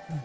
Good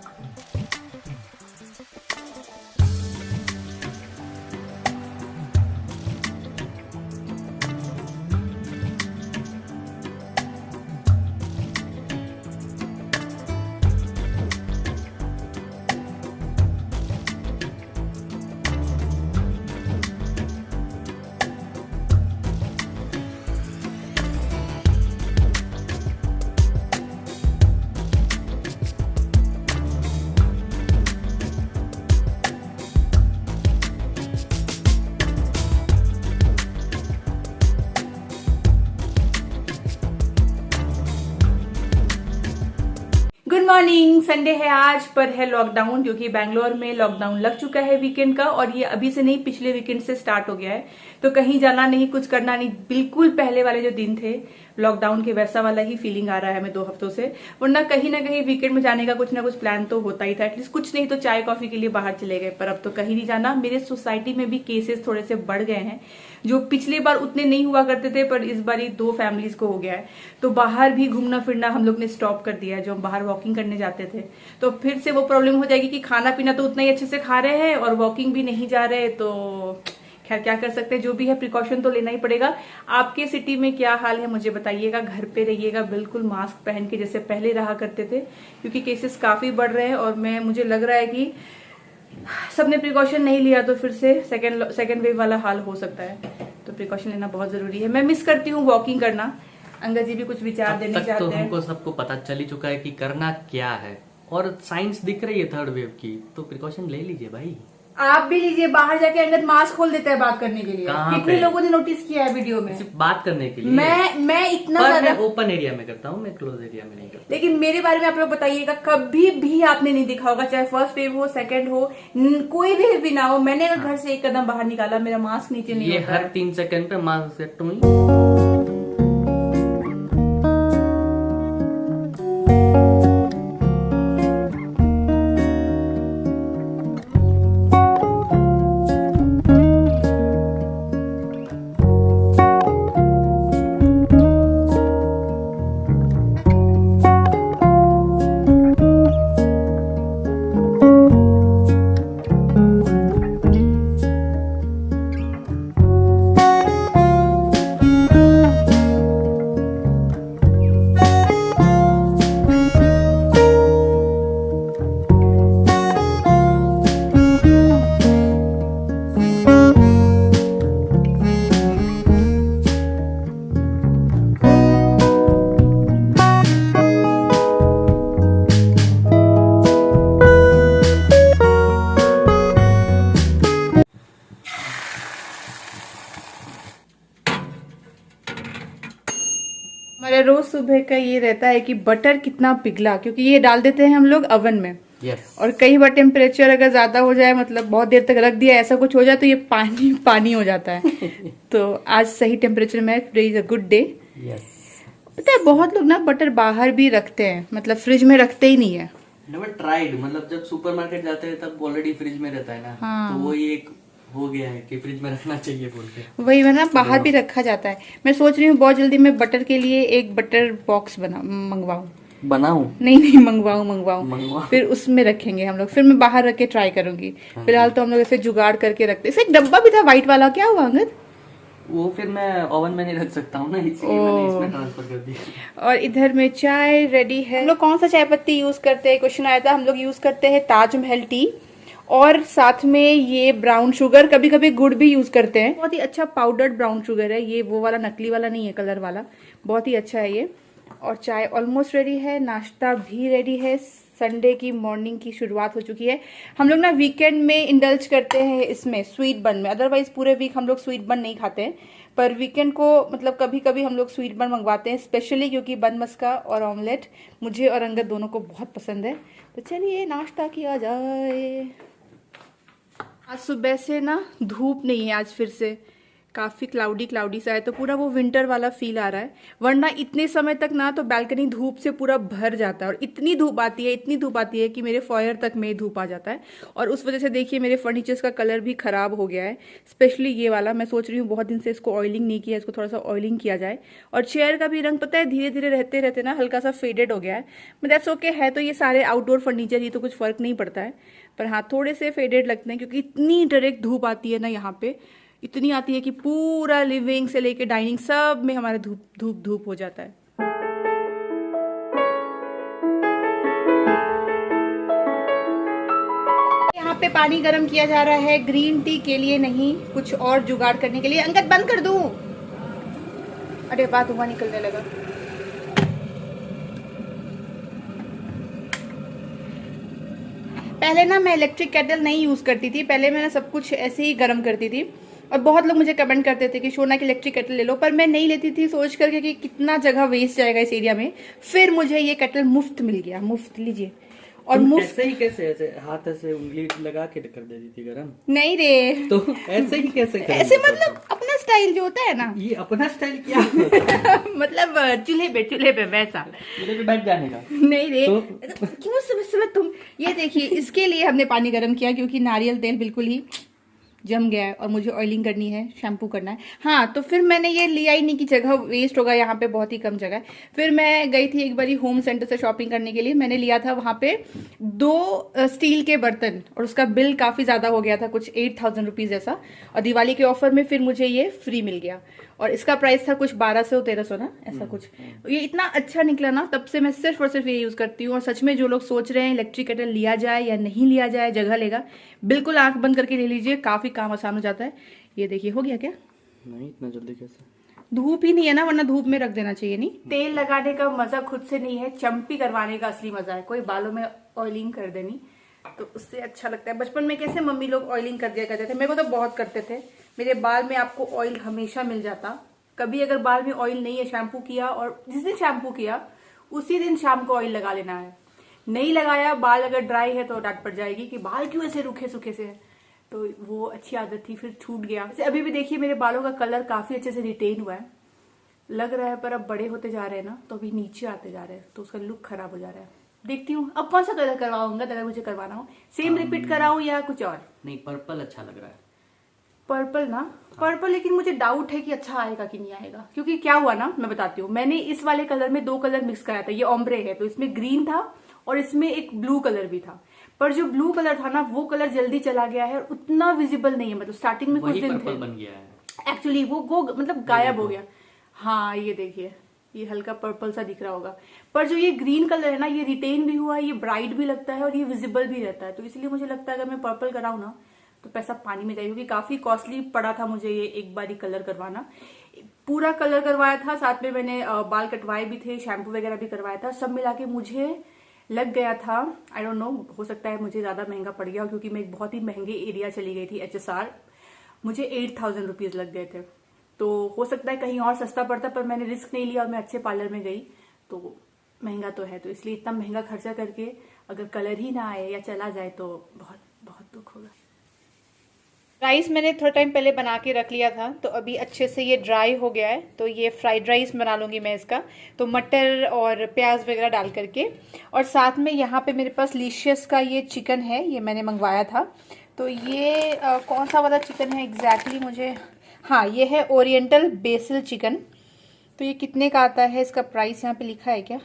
morning. Sunday है आज, पर है लॉकडाउन, क्योंकि बैंगलोर में लॉकडाउन लग चुका है वीकेंड का, और ये अभी से नहीं पिछले वीकेंड से स्टार्ट हो गया है। तो कहीं जाना नहीं, कुछ करना नहीं, बिल्कुल पहले वाले जो दिन थे लॉकडाउन के वैसा वाला ही फीलिंग आ रहा है हमें 2 हफ्तों से। वरना कहीं ना कहीं वीकेंड में जाने का कुछ ना कुछ प्लान तो होता ही था, एटलीस्ट कुछ नहीं तो चाय कॉफी के लिए बाहर चले गए, पर अब तो कहीं नहीं जाना। मेरे सोसाइटी में भी केसेस थोड़े से बढ़ गए हैं, जो पिछली बार उतने नहीं हुआ करते थे, पर इस बार 2 फैमिलीज को हो गया है। तो बाहर भी घूमना फिरना हम लोग ने स्टॉप कर दिया है। जो हम बाहर वॉकिंग करने जाते थे, तो फिर से वो प्रॉब्लम हो जाएगी कि खाना पीना तो उतना ही अच्छे से खा रहे हैं और वॉकिंग भी नहीं जा रहे। तो खैर क्या कर सकते हैं, जो भी है प्रिकॉशन तो लेना ही पड़ेगा। आपके सिटी में क्या हाल है मुझे बताइएगा। घर पे रहिएगा बिल्कुल मास्क पहन के, जैसे पहले रहा करते थे, क्योंकि केसेस काफी बढ़ रहे हैं। और मुझे लग रहा है कि सबने प्रिकॉशन नहीं लिया तो फिर से सेकेंड वेव वाला हाल हो सकता है। तो प्रिकॉशन लेना बहुत जरूरी है। मैं मिस करती हूँ वॉकिंग करना। अंगद जी भी कुछ विचार देने चाहते हैं। तो हमको सबको पता चल ही चुका है कि करना क्या है, और साइंस दिख रही है थर्ड वेव की, तो प्रिकॉशन ले लीजिए भाई। आप भी लीजिए। बाहर जाके अंगद मास्क खोल देता है बात करने के लिए। कितने लोगों ने नोटिस किया है वीडियो में? सिर्फ बात करने के लिए। मैं इतना ज्यादा ओपन एरिया में करता हूँ, मैं क्लोज एरिया में नहीं करता। लेकिन मेरे बारे में आप लोग बताइएगा, कभी भी आपने नहीं देखा होगा, चाहे फर्स्ट वेव हो, सेकंड हो, कोई भी ना हो, मैंने अगर घर से एक कदम बाहर निकाला, मेरा मास्क नीचे नहीं होता। हर 3 सेकंड पे मास्क हमारा रोज सुबह का ये रहता है कि बटर कितना पिघला, क्योंकि ये डाल देते हैं हम लोग ओवन में। और कई बार टेम्परेचर अगर ज्यादा हो जाए, मतलब बहुत देर तक रख दिया, ऐसा कुछ हो जाए, तो ये पानी पानी हो जाता है। तो आज सही टेम्परेचर में, today is a good day. पता है बहुत लोग ना बटर बाहर भी रखते हैं, मतलब फ्रिज में रखते ही नहीं है। नेवर ट्राइड, मतलब जब सुपरमार्केट जाते हैं तब ऑलरेडी फ्रिज में रहता है ना। हाँ। तो वो एक हो गया है कि फ्रिज में रखना चाहिए बोल के, वही है ना, बाहर भी रखा जाता है। मैं सोच रही हूँ बहुत जल्दी मैं बटर के लिए एक बटर बॉक्स मंगवाऊँ। नहीं मंगवाऊँ, फिर उसमें रखेंगे हम लोग। फिर मैं बाहर रख के ट्राई करूंगी। फिलहाल तो हम लोग ऐसे जुगाड़ करके रखते। इसे एक डब्बा भी था व्हाइट वाला, क्या हुआ अंगद? वो फिर मैं ओवन में नहीं रख सकता हूँ ना, इसलिए मैंने इसमें ट्रांसफर कर दिया। और इधर में चाय रेडी है। हम लोग कौन सा चाय पत्ती यूज करते हैं, क्वेश्चन आया था। हम लोग यूज करते हैं ताजमहल टी, और साथ में ये ब्राउन शुगर, कभी कभी गुड़ भी यूज करते हैं। बहुत ही अच्छा पाउडर्ड ब्राउन शुगर है ये, वो वाला नकली वाला नहीं है, कलर वाला। बहुत ही अच्छा है ये। और चाय ऑलमोस्ट रेडी है, नाश्ता भी रेडी है। संडे की मॉर्निंग की शुरुआत हो चुकी है। हम लोग ना वीकेंड में इंडल्ज करते हैं इसमें, स्वीट बन में। अदरवाइज पूरे वीक हम लोग स्वीट बन नहीं खाते हैं, पर वीकेंड को मतलब कभी कभी हम लोग स्वीट बन मंगवाते हैं, स्पेशली क्योंकि बन मस्का और ऑमलेट मुझे और अंगद दोनों को बहुत पसंद है। तो चलिए नाश्ता किया जाए। आज सुबह से ना धूप नहीं है, आज फिर से काफी क्लाउडी सा है, तो पूरा वो विंटर वाला फील आ रहा है। वरना इतने समय तक ना तो बालकनी धूप से पूरा भर जाता है, और इतनी धूप आती है कि मेरे फॉयर तक में धूप आ जाता है। और उस वजह से देखिए मेरे फर्नीचर्स का कलर भी खराब हो गया है, स्पेशली ये वाला। मैं सोच रही हूँ बहुत दिन से इसको ऑयलिंग नहीं किया, इसको थोड़ा सा ऑयलिंग किया जाए। और चेयर का भी रंग पता है धीरे धीरे रहते रहते ना हल्का सा फेडेड हो गया है। बट दैट्स ओके, है तो ये सारे आउटडोर फर्नीचर, ये तो कुछ फर्क नहीं पड़ता है। पर हाँ, थोड़े से फेडेड लगते हैं, क्योंकि इतनी डायरेक्ट धूप आती है ना यहाँ पे, इतनी आती है कि पूरा लिविंग से लेके डाइनिंग सब में हमारे धूप धूप धूप हो जाता है। यहाँ पे पानी गर्म किया जा रहा है ग्रीन टी के लिए, नहीं कुछ और जुगाड़ करने के लिए। अंगद बंद कर दूं? अरे बात धुआं निकलने लगा। पहले ना मैं इलेक्ट्रिक केटल नहीं यूज करती थी, पहले मैं सब कुछ ऐसे ही गर्म करती थी। और बहुत लोग मुझे कमेंट करते थे कि शोना की इलेक्ट्रिक केटल ले लो, पर मैं नहीं लेती थी सोच करके कि कितना जगह वेस्ट जाएगा इस एरिया में। फिर मुझे ये केटल मुफ्त मिल गया, मुफ्त लीजिए। और मुफ्त ऐसे हाथ ऐसे उंगली लगा के कर देती थी गरम? नहीं रे, तो ऐसे ही कैसे ऐसे मतलब अपना स्टाइल जो होता है ना, ये अपना स्टाइल क्या मतलब चूल्हे पे वैसा चूल्हे पे बैठ जाने का? नहीं रे, तो क्यों समझ तुम। ये देखिए, इसके लिए हमने पानी गर्म किया क्योंकि नारियल तेल बिल्कुल ही जम गया है और मुझे ऑयलिंग करनी है, शैम्पू करना है। हाँ, तो फिर मैंने ये लिया ही नहीं कि जगह वेस्ट होगा, यहाँ पे बहुत ही कम जगह है। फिर मैं गई थी एक बारी होम सेंटर से शॉपिंग करने के लिए, मैंने लिया था वहाँ पे 2 स्टील के बर्तन, और उसका बिल काफ़ी ज़्यादा हो गया था, कुछ 8000 रुपीज़ ऐसा। और दिवाली के ऑफर में फिर मुझे ये फ्री मिल गया, और इसका प्राइस था कुछ 1200-1300 ना, ऐसा कुछ। ये इतना अच्छा निकला ना, तब से मैं सिर्फ और सिर्फ ये यूज़ करती हूँ। और सच में जो लोग सोच रहे हैं इलेक्ट्रिक केटल लिया जाए या नहीं लिया जाए, जगह लेगा, बिल्कुल आंख बंद करके ले लीजिए, काफ़ी काम आसान हो जाता है। ये देखिए, हो गया क्या? नहीं, इतना जल्दी कैसे? धूप ही नहीं है ना, वरना धूप में रख देना चाहिए। नहीं, तेल लगाने का मजा खुद से नहीं है, चम्पी करवाने का असली मजा है। कोई बालों में ऑयलिंग कर देनी तो उससे अच्छा लगता है। बचपन में कैसे मम्मी लोग ऑयलिंग कर दिया करते थे, मेरे को तो बहुत करते थे। मेरे बाल में आपको ऑयल हमेशा मिल जाता। कभी अगर बाल में ऑयल नहीं है, शैम्पू किया, और जिस दिन शैम्पू किया उसी दिन शाम को ऑयल लगा लेना है। नहीं लगाया, बाल अगर ड्राई है तो डांट पड़ जाएगी कि बाल क्यों ऐसे रूखे सूखे से है। तो वो अच्छी आदत थी, फिर छूट गया। जैसे अभी भी देखिए मेरे बालों का कलर काफी अच्छे से रिटेन हुआ है, लग रहा है। पर अब बड़े होते जा रहे हैं ना, तो अभी नीचे आते जा रहे हैं, तो उसका लुक खराब हो जा रहा है। देखती हूँ अब कौन सा कलर करवाऊंगा, अगर मुझे करवाना हो। सेम रिपीट कराऊं या कुछ और? नहीं, पर्पल अच्छा लग रहा है। पर्पल ना, पर्पल, लेकिन मुझे डाउट है कि अच्छा आएगा कि नहीं आएगा। क्योंकि क्या हुआ ना, मैं बताती हूँ। मैंने इस वाले कलर में 2 कलर मिक्स कराया था। ये ओम्ब्रे है, तो इसमें ग्रीन था और इसमें एक ब्लू कलर भी था। पर जो ब्लू कलर था ना, वो कलर जल्दी चला गया है, उतना विजिबल नहीं है। मतलब स्टार्टिंग में कुछ दिन थे, बन गया है एक्चुअली वो मतलब गायब हो गया। हाँ, ये देखिए, ये हल्का पर्पल सा दिख रहा होगा। पर जो ये ग्रीन कलर है ना, ये रिटेन भी हुआ है, ये ब्राइट भी लगता है और ये विजिबल भी रहता है। तो इसलिए मुझे लगता है अगर मैं पर्पल कराऊं ना तो पैसा पानी में जाए, क्योंकि काफी कॉस्टली पड़ा था मुझे ये एक बारी कलर करवाना। पूरा कलर करवाया था, साथ में मैंने बाल कटवाए भी थे, शैम्पू वगैरह भी करवाया था। सब मिला के मुझे लग गया था, आई डोंट नो, हो सकता है मुझे ज्यादा महंगा पड़ गया, क्योंकि मैं एक बहुत ही महंगे एरिया चली गई थी, HSR। मुझे 8000 रुपीज लग गए थे। तो हो सकता है कहीं और सस्ता पड़ता, पर मैंने रिस्क नहीं लिया और मैं अच्छे पार्लर में गई। तो महंगा तो है, तो इसलिए इतना महंगा खर्चा करके अगर कलर ही ना आए या चला जाए तो बहुत बहुत दुख होगा। राइस मैंने थोड़ा टाइम पहले बना के रख लिया था, तो अभी अच्छे से ये ड्राई हो गया है। तो ये फ्राइड राइस बना लूँगी मैं इसका, तो मटर और प्याज वगैरह डाल करके। और साथ में यहाँ पे मेरे पास लिशियस का ये चिकन है, ये मैंने मंगवाया था। तो ये कौन सा वाला चिकन है एग्जैक्टली मुझे, हाँ ये है ओरिएंटल बेसिल चिकन। तो ये कितने का आता है, इसका प्राइस यहाँ पे लिखा है क्या,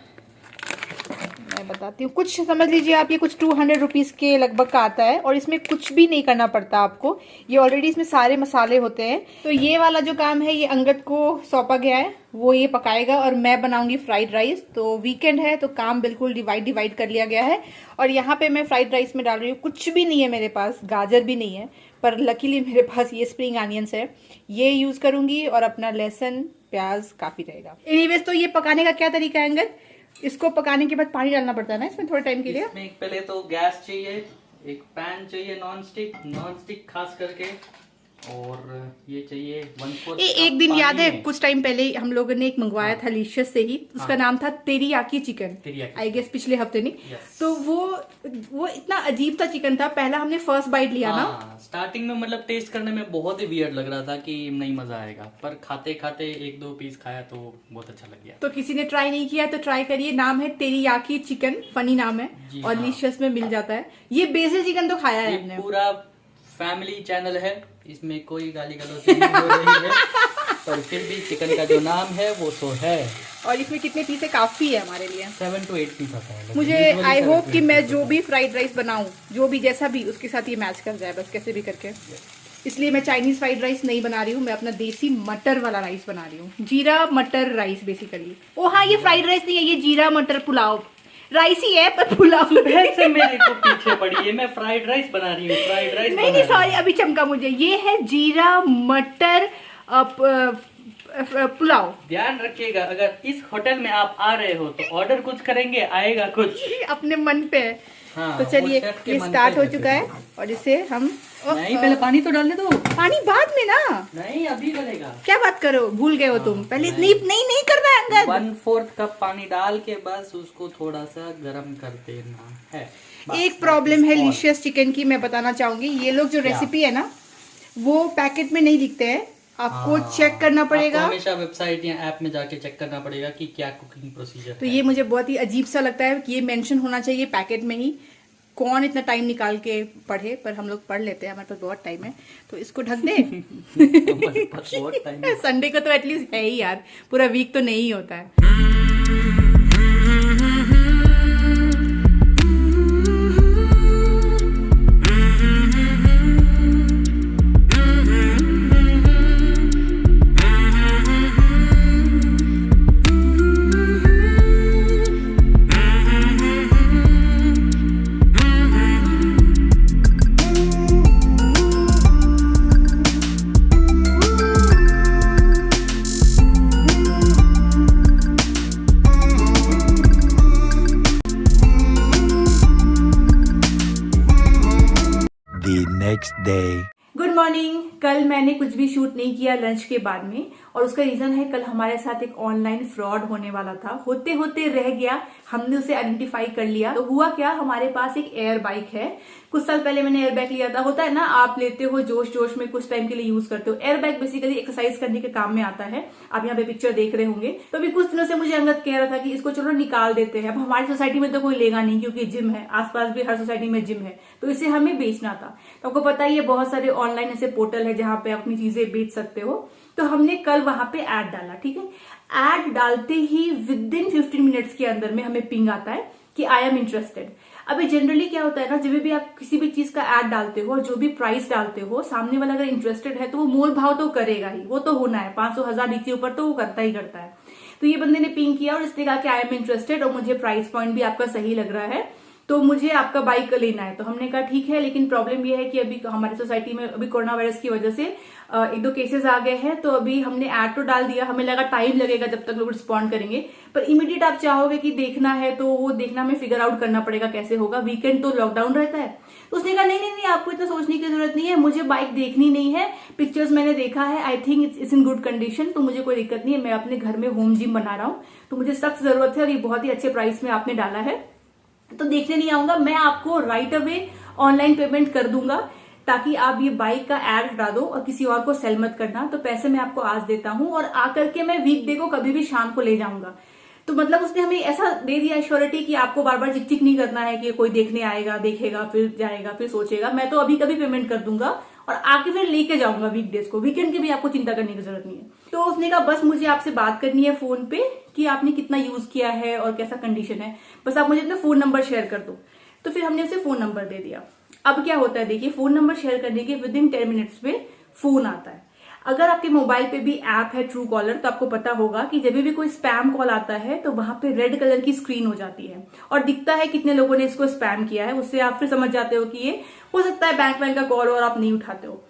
मैं बताती हूँ। कुछ समझ लीजिए आप, ये कुछ 200 रुपीज़ के लगभग का आता है, और इसमें कुछ भी नहीं करना पड़ता आपको। ये ऑलरेडी इसमें सारे मसाले होते हैं। तो ये वाला जो काम है ये अंगद को सौंपा गया है, वो ये पकाएगा और मैं बनाऊंगी फ्राइड राइस। तो वीकेंड है तो काम बिल्कुल डिवाइड कर लिया गया है। और यहाँ पे मैं फ्राइड राइस में डाल रही हूँ, कुछ भी नहीं है मेरे पास, गाजर भी नहीं है, पर लकीली मेरे पास ये स्प्रिंग अनियंस है, ये यूज करूंगी। और अपना लहसुन प्याज काफी रहेगा। एनीवेज, तो ये पकाने का क्या तरीका है अंगद? इसको पकाने के बाद पानी डालना पड़ता है ना इसमें थोड़े टाइम के लिए? इसमें पहले तो गैस चाहिए, एक पैन चाहिए नॉन स्टिक खास करके, और ये चाहिए 1/4 एक दिन कप याद है पानी में। कुछ टाइम पहले हम लोगों ने एक मंगवाया था लिशियस से ही, उसका हाँ। नाम था teriyaki chicken, teriyaki I guess पिछले हफ्ते नहीं। Yes. तो वो इतना अजीब सा चिकन था, पहला हमने फर्स्ट बाइट लिया ना, हाँ, स्टार्टिंग में मतलब टेस्ट करने में बहुत ही वियर्ड लग रहा था कि नहीं मजा आएगा, पर खाते खाते 1-2 पीस खाया तो बहुत अच्छा लग गया। तो किसी ने ट्राई नहीं किया तो ट्राई करिए। नाम है तेरियाकी चिकन, फनी नाम है जी और हाँ। लिशियस में मिल जाता है। ये बेसिल चिकन तो खाया है ये हमने। पूरा फैमिली चैनल है, इसमें कोई गाली गलौज नहीं हो रही है, पर फिर भी चिकन का जो नाम है वो तो है। और इसमें कितने पीस है, काफी है हमारे लिए। 7 to 8 पीस आता है। मुझे Usually आई 7 होप to कि 8 मैं पीस जो आता भी फ्राइड राइस बनाऊं, जो भी जैसा भी, उसके साथ ये मैच कर जाए बस, कैसे भी करके। इसलिए मैं चाइनीज फ्राइड राइस नहीं बना रही हूँ, मैं अपना देसी मटर वाला राइस बना रही हूँ, जीरा मटर राइस बेसिकली। ओ हाँ, ये फ्राइड राइस नहीं है, ये जीरा मटर पुलाव राइस ही है, पर पुलाव सुबह से मेरे को पीछे पड़ी है, मैं फ्राइड राइस बना रही हूँ, फ्राइड राइस नहीं सॉरी, अभी चमका मुझे। ये है जीरा मटर पुलाव। ध्यान रखिएगा, अगर इस होटल में आप आ रहे हो तो ऑर्डर कुछ करेंगे, आएगा कुछ। अपने मन पे है। हाँ, तो चलिए, वो शेफ के ये मन स्टार्ट पे हो है चुका है और इसे हम नहीं, पहले पानी तो डालने दो। पानी बाद में ना, नहीं, अभी डलेगा। क्या बात करो, भूल गए हो तुम। पहले नहीं नहीं करना है अंगद। 1/4 कप पानी डाल के बस उसको थोड़ा सा गर्म कर देना है। बस, एक प्रॉब्लम है और- लिशियस चिकन की, मैं बताना चाहूंगी। ये लोग जो क्या? रेसिपी है ना, वो पैकेट में नहीं लिखते हैं, आपको चेक करना पड़ेगा। आपको हमेशा वेबसाइट या ऐप में जाके चेक करना पड़ेगा कि क्या कुकिंग प्रोसीजर तो है। ये मुझे बहुत ही अजीब सा लगता है कि ये मेंशन होना चाहिए पैकेट में ही। कौन इतना टाइम निकाल के पढ़े, पर हम लोग पढ़ लेते हैं, हमारे पास बहुत टाइम है। तो इसको ढक दे। हमारे पास बहुत टाइम है। संडे को तो एटलीस्ट है ही यार, पूरा वीक तो नहीं होता है। The next day. Good morning. कल मैंने कुछ भी शूट नहीं किया लंच के बाद में, और उसका रीजन है कल हमारे साथ एक ऑनलाइन फ्रॉड होने वाला था। होते होते रह गया, हमने उसे आइडेंटिफाई कर लिया। तो हुआ क्या, हमारे पास एक एयर बाइक है। कुछ साल पहले मैंने एयर बाइक लिया था। होता है ना, आप लेते हो जोश जोश में, कुछ टाइम के लिए यूज करते हो। एयर बाइक बेसिकली एक्सरसाइज करने के काम में आता है। आप यहाँ पे पिक्चर देख रहे होंगे। तो अभी कुछ दिनों से मुझे अंगद कह रहा था कि इसको चलो निकाल देते हैं। अब हमारी सोसाइटी में तो कोई लेगा नहीं, क्योंकि जिम है, आसपास भी हर सोसाइटी में जिम है, तो इसे हमें बेचना था। तो आपको पता ही है, बहुत सारे ऑनलाइन ऐसे पोर्टल है जहां पे अपनी चीजें बेच सकते हो। तो हमने कल वहां पे ऐड डाला, ठीक है। ऐड डालते ही विद इन 15 मिनट्स के अंदर में हमें पिंग आता है कि आई एम इंटरेस्टेड। अभी जनरली क्या होता है ना, जब भी आप किसी भी चीज का ऐड डालते हो और जो भी प्राइस डालते हो, सामने वाला अगर इंटरेस्टेड है तो वो मोल भाव तो करेगा ही, वो तो होना है। 500-1000 नीचे ऊपर तो वो करता ही करता है। तो ये बंदे ने पिंग किया और इसने कहा कि आई एम इंटरेस्टेड और मुझे प्राइस पॉइंट भी आपका सही लग रहा है, तो मुझे आपका बाइक लेना है। तो हमने कहा ठीक है, लेकिन प्रॉब्लम यह है कि अभी हमारी सोसाइटी में अभी कोरोना वायरस की वजह से 1-2 केसेस आ गए हैं। तो अभी हमने ऐड तो डाल दिया, हमें लगा टाइम लगेगा जब तक लोग रिस्पॉन्ड करेंगे, पर इमीडिएट आप चाहोगे कि देखना है तो वो देखना में फिगर आउट करना पड़ेगा कैसे होगा। वीकेंड तो लॉकडाउन रहता है। तो उसने कहा नहीं नहीं नहीं, आपको इतना सोचने की जरूरत नहीं है, मुझे बाइक देखनी नहीं है, पिक्चर्स मैंने देखा है, I think it's in good condition, तो मुझे कोई दिक्कत नहीं है। मैं अपने घर में होम जिम बना रहा हूँ, तो मुझे सख्त जरूरत है और ये बहुत ही अच्छे प्राइस में आपने डाला है, तो देखने नहीं आऊंगा। मैं आपको राइट अवे ऑनलाइन पेमेंट कर दूंगा, ताकि आप ये बाइक का एड हटा दो और किसी और को सेल मत करना। तो पैसे मैं आपको आज देता हूं और आकर के मैं वीकडे को कभी भी शाम को ले जाऊंगा। तो मतलब उसने हमें ऐसा दे दिया श्योरिटी कि आपको बार बार चिक चिक नहीं करना है कि कोई देखने आएगा, देखेगा, फिर जाएगा, फिर सोचेगा। मैं तो अभी कभी पेमेंट कर दूंगा और आके फिर लेके जाऊंगा वीकडेज को। वीकेंड की भी आपको चिंता करने की जरूरत नहीं है। तो उसने कहा बस मुझे आपसे बात करनी है फोन पे कि आपने कितना यूज किया है और कैसा कंडीशन है, बस आप मुझे अपना फोन नंबर शेयर कर दो। तो फिर हमने उसे फोन नंबर दे दिया। अब क्या होता है, देखिए, फोन नंबर शेयर करने के विद इन 10 मिनट्स में फोन आता है। अगर आपके मोबाइल पे भी ऐप है ट्रू कॉलर, तो आपको पता होगा कि जब भी कोई स्पैम कॉल आता है तो वहां पे रेड कलर की स्क्रीन हो जाती है और दिखता है कितने लोगों ने इसको स्पैम किया है। उससे आप फिर समझ जाते हो कि ये हो सकता है बैंक का कॉल और आप नहीं उठाते हो।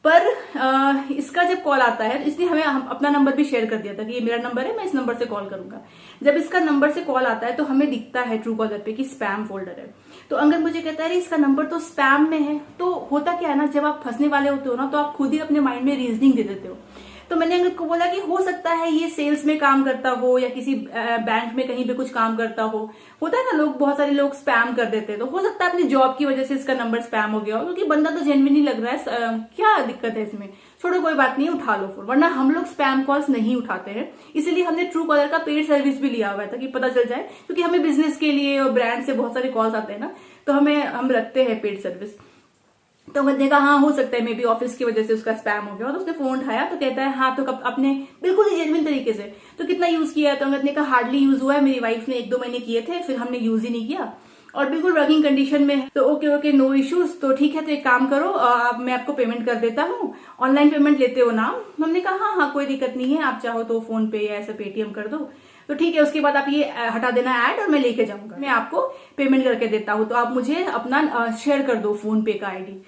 पर इसका जब कॉल आता है तो इसने हमें अपना नंबर भी शेयर कर दिया था कि ये मेरा नंबर है, मैं इस नंबर से कॉल करूंगा। जब इसका नंबर से कॉल आता है तो हमें दिखता है ट्रू कॉलर पे कि स्पैम फोल्डर है। तो अंगद मुझे कहता है इसका नंबर तो स्पैम में है। तो होता क्या है ना, जब आप फंसने वाले होते हो ना तो आप खुद ही अपने माइंड में रीजनिंग दे देते हो। तो मैंने अंगद को बोला कि हो सकता है ये सेल्स में काम करता हो या किसी बैंक में कहीं पे कुछ काम करता हो। होता है ना, लोग बहुत सारे लोग स्पैम कर देते हैं। तो हो सकता है अपनी जॉब की वजह से इसका नंबर स्पैम हो गया हो, क्योंकि बंदा तो जेन्युइनली लग रहा है। क्या दिक्कत है इसमें, छोड़ो कोई बात नहीं, उठा लो फोन। वरना हम लोग स्पैम कॉल्स नहीं उठाते हैं, इसीलिए हमने ट्रू कॉलर का पेड सर्विस भी लिया हुआ था कि पता चल जाए, क्योंकि हमें बिजनेस के लिए और ब्रांड से बहुत सारे कॉल्स आते हैं ना, तो हम रखते हैं पेड सर्विस। तो मैंने कहा हाँ हो सकता है मे बी ऑफिस की वजह से उसका स्पैम हो गया। और उसने फोन उठाया तो कहता है हाँ, तो अपने बिल्कुल ही जेन्युइन तरीके से तो कितना यूज किया है। तो अंगद ने कहा हार्डली यूज हुआ है, मेरी वाइफ ने 1-2 महीने किए थे, फिर हमने यूज ही नहीं किया और बिल्कुल वर्किंग कंडीशन में है। तो ओके नो इश्यूज, तो ठीक है, तो एक काम करो, मैं आपको पेमेंट कर देता हूँ, ऑनलाइन पेमेंट लेते हो ना? हमने कहा हाँ कोई दिक्कत नहीं है, आप चाहो तो फोन पे या ऐसा पेटीएम कर दो। तो ठीक है, उसके बाद आप ये हटा देना ऐड और मैं लेके जाऊंगा, मैं आपको पेमेंट करके देता हूँ, तो आप मुझे अपना शेयर कर दो फोन पे का आईडी।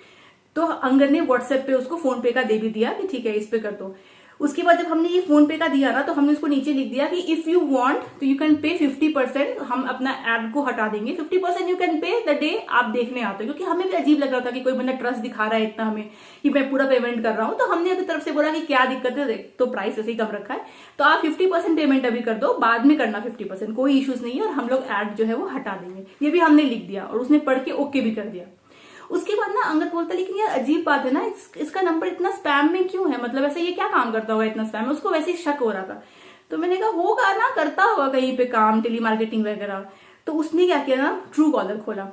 तो अंगद ने व्हाट्सएप पे उसको फोन पे का दे भी दिया कि ठीक है इस पे कर दो। उसके बाद जब हमने ये फोन पे का दिया ना, तो हमने उसको नीचे लिख दिया कि इफ यू वांट तो यू कैन पे 50%, हम अपना ऐड को हटा देंगे, 50% you can pay the day आप देखने आते हो। क्योंकि हमें भी अजीब लग रहा था कि कोई बंदा ट्रस्ट दिखा रहा है इतना हमें कि मैं पूरा पेमेंट कर रहा हूँ। तो हमने अपनी तरफ से बोला कि क्या दिक्कत है, तो प्राइस ऐसे ही कम रखा है, तो आप 50% पेमेंट अभी कर दो, बाद में करना 50%, कोई इश्यूज नहीं है, और हम लोग ऐड जो है वो हटा देंगे। ये भी हमने लिख दिया और उसने पढ़ के ओके भी कर दिया। उसके बाद ना अंगद बोलता लेकिन यार अजीब बात है ना, इसका नंबर इतना स्पैम में क्यों है, मतलब ऐसे ये क्या काम करता होगा इतना स्पैम में? उसको वैसे ही शक हो रहा था। तो मैंने कहा होगा ना, करता होगा कहीं पे काम, टेली मार्केटिंग वगैरह। तो उसने क्या किया ना, ट्रू कॉलर खोला।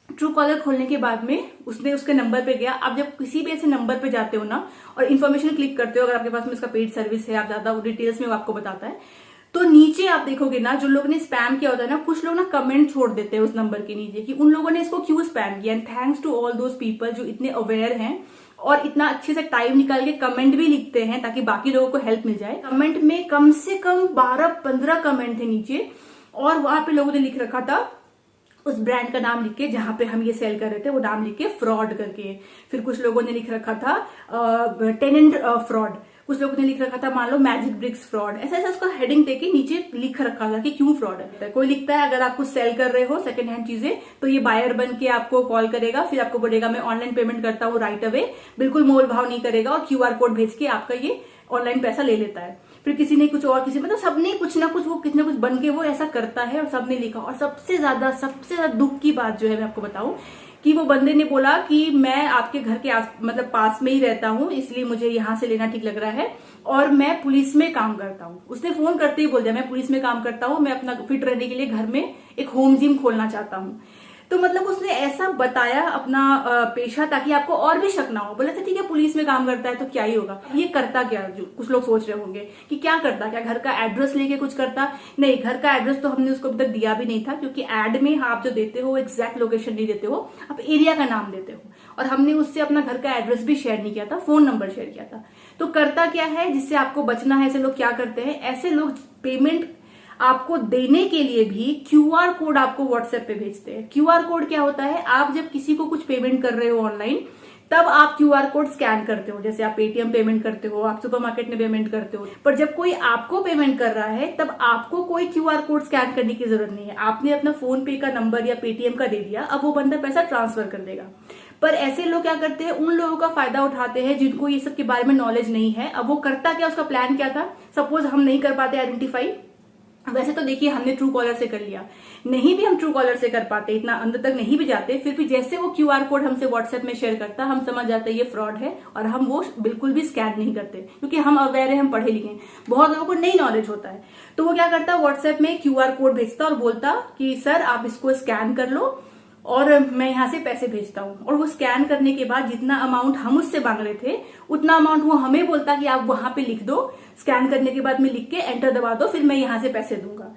ट्रू कॉलर खोलने के बाद में उसने उसके नंबर पे गया। आप जब किसी भी ऐसे नंबर पे जाते हो ना और इन्फॉर्मेशन क्लिक करते हो, अगर आपके पास में इसका पेड सर्विस है, आप ज्यादा डिटेल्स में वो आपको बताता है, तो नीचे आप देखोगे ना, जो लोगों ने स्पैम किया होता है ना, कुछ लोग ना कमेंट छोड़ देते हैं उस नंबर के नीचे कि उन लोगों ने इसको क्यों स्पैम किया। And thanks to all those people जो इतने अवेयर हैं और इतना अच्छे से टाइम निकाल के कमेंट भी लिखते हैं ताकि बाकी लोगों को हेल्प मिल जाए। कमेंट में कम से कम 12-15 कमेंट थे नीचे, और वहां पे लोगों ने लिख रखा था उस ब्रांड का नाम लिख के, जहां पे हम ये सेल कर रहे थे वो नाम लिख के फ्रॉड करके। फिर कुछ लोगों ने लिख रखा था टेनेंट फ्रॉड, कुछ लोगों ने लिख रखा था मान लो मैजिक ब्रिक्स फ्रॉड। ऐसा ऐसा उसका हेडिंग देके नीचे लिख रखा था कि क्यों फ्रॉड है। कोई लिखता है अगर आप कुछ सेल कर रहे हो सेकंड हैंड चीजें, तो ये बायर बन के आपको कॉल करेगा, फिर आपको बोलेगा मैं ऑनलाइन पेमेंट करता हूँ राइट अवे, बिल्कुल मोल भाव नहीं करेगा, और क्यूआर कोड भेज के आपका ये ऑनलाइन पैसा ले लेता है। फिर किसी ने कुछ और, किसी मतलब सबने कुछ ना कुछ, वो किसी ना कुछ बन के वो ऐसा करता है और सबने लिखा। और सबसे ज्यादा दुख की बात जो है मैं आपको बताऊं कि वो बंदे ने बोला कि मैं आपके घर के मतलब पास में ही रहता हूं, इसलिए मुझे यहां से लेना ठीक लग रहा है, और मैं पुलिस में काम करता हूं। उसने फोन करते ही बोल दिया मैं पुलिस में काम करता हूं, मैं अपना फिट रहने के लिए घर में एक होम जिम खोलना चाहता हूं। तो मतलब उसने ऐसा बताया अपना पेशा ताकि आपको और भी शक ना हो। बोला था ठीक है पुलिस में काम करता है तो क्या ही होगा, ये करता क्या, जो कुछ लोग सोच रहे होंगे कि क्या करता, क्या घर का एड्रेस लेके कुछ करता? नहीं, घर का एड्रेस तो हमने उसको अभी तक दिया भी नहीं था, क्योंकि एड में आप जो देते हो एग्जैक्ट लोकेशन नहीं देते हो, आप एरिया का नाम देते हो, और हमने उससे अपना घर का एड्रेस भी शेयर नहीं किया था, फोन नंबर शेयर किया था। तो करता क्या है, जिससे आपको बचना है, ऐसे लोग क्या करते हैं, ऐसे लोग पेमेंट आपको देने के लिए भी क्यूआर कोड आपको व्हाट्सएप पे भेजते हैं। क्यूआर कोड क्या होता है, आप जब किसी को कुछ पेमेंट कर रहे हो ऑनलाइन, तब आप क्यूआर कोड स्कैन करते हो, जैसे आप पेटीएम पेमेंट करते हो, आप सुपरमार्केट में पेमेंट करते हो। पर जब कोई आपको पेमेंट कर रहा है तब आपको कोई क्यूआर कोड स्कैन करने की जरूरत नहीं है। आपने अपना फोन पे का नंबर या पेटीएम का दे दिया, अब वो बंदा पैसा ट्रांसफर कर देगा। पर ऐसे लोग क्या करते हैं, उन लोगों का फायदा उठाते हैं जिनको ये सब के बारे में नॉलेज नहीं है। अब वो करता क्या, उसका प्लान क्या था, सपोज हम नहीं कर पाते आइडेंटिफाई, वैसे तो देखिए हमने ट्रू कॉलर से कर लिया, नहीं भी हम ट्रू कॉलर से कर पाते, इतना अंदर तक नहीं भी जाते, फिर भी जैसे वो क्यूआर कोड हमसे व्हाट्सएप में शेयर करता, हम समझ जाते ये फ्रॉड है, और हम वो बिल्कुल भी स्कैन नहीं करते, क्योंकि हम अवेयर है, हम पढ़े लिखे हैं। बहुत लोगों को नहीं नॉलेज होता है, तो वो क्या करता, व्हाट्सएप में क्यूआर कोड भेजता और बोलता कि सर आप इसको स्कैन कर लो और मैं यहां से पैसे भेजता हूं। और वो स्कैन करने के बाद जितना अमाउंट हम उससे मांग रहे थे उतना अमाउंट वो हमें बोलता कि आप वहां पे लिख दो, स्कैन करने के बाद में लिख के एंटर दबा दो, फिर मैं यहां से पैसे दूंगा।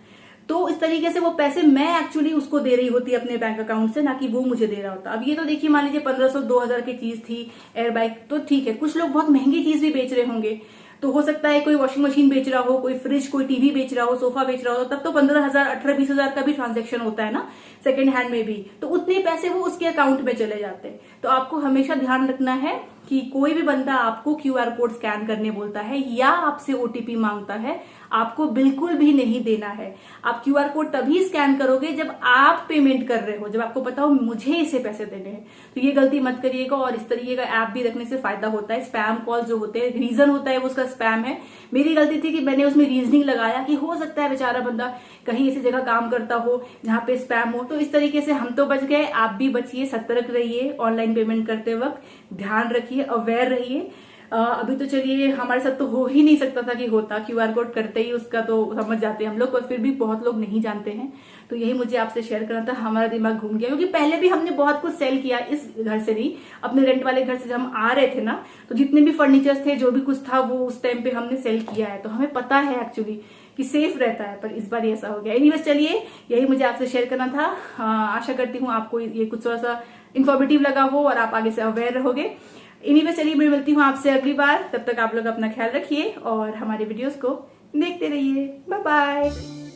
तो इस तरीके से वो पैसे मैं एक्चुअली उसको दे रही होती अपने बैंक अकाउंट से, ना कि वो मुझे दे रहा होता। अब ये तो देखिए मान लीजिए 1500-2000 की चीज थी एयर बाइक, तो ठीक है, कुछ लोग बहुत महंगी चीज भी बेच रहे होंगे, तो हो सकता है कोई वॉशिंग मशीन बेच रहा हो, कोई फ्रिज, कोई टीवी बेच रहा हो, सोफा बेच रहा हो, तब तो 15,000, 18-20,000 का भी ट्रांजैक्शन होता है ना सेकंड हैंड में भी, तो उतने पैसे वो उसके अकाउंट में चले जाते हैं। तो आपको हमेशा ध्यान रखना है कि कोई भी बंदा आपको क्यूआर कोड स्कैन करने बोलता है या आपसे ओटीपी मांगता है, आपको बिल्कुल भी नहीं देना है। आप क्यूआर कोड तभी स्कैन करोगे जब आप पेमेंट कर रहे हो, जब आपको पता हो मुझे इसे पैसे देने हैं। तो ये गलती मत करिएगा। और इस तरीके का ऐप भी रखने से फायदा होता है। स्पैम कॉल जो होते हैं, रीजन होता है वो उसका स्पैम है। मेरी गलती थी कि मैंने उसमें रीजनिंग लगाया कि हो सकता है बेचारा बंदा कहीं ऐसी जगह काम करता हो जहां पे स्पैम हो। तो इस तरीके से हम तो बच गए, आप भी बचिए, सतर्क रहिए, ऑनलाइन पेमेंट करते वक्त ध्यान रखिए, अवेयर रहिए। अभी तो चलिए हमारे साथ तो हो ही नहीं सकता था कि होता, क्यूआर कोड करते ही उसका तो समझ जाते हैं हम लोग, और फिर भी बहुत लोग नहीं जानते हैं। तो यही मुझे आपसे शेयर करना था। हमारा दिमाग घूम गया क्योंकि पहले भी हमने बहुत कुछ सेल किया, इस घर से नहीं, अपने रेंट वाले घर से जब हम आ रहे थे ना, तो जितने भी फर्नीचर्स थे, जो भी कुछ था, वो उस टाइम पे हमने सेल किया है। तो हमें पता है एक्चुअली कि सेफ रहता है, पर इस बार ऐसा हो गया। एनीवेज चलिए, यही मुझे आपसे शेयर करना था। आशा करती हूँ आपको ये कुछ थोड़ा सा इन्फॉर्मेटिव लगा हो और आप आगे से अवेयर रहोगे। एनीवे चलिए, मैं मिलती हूँ आपसे अगली बार। तब तक आप लोग अपना ख्याल रखिए और हमारे वीडियोस को देखते रहिए। Bye bye.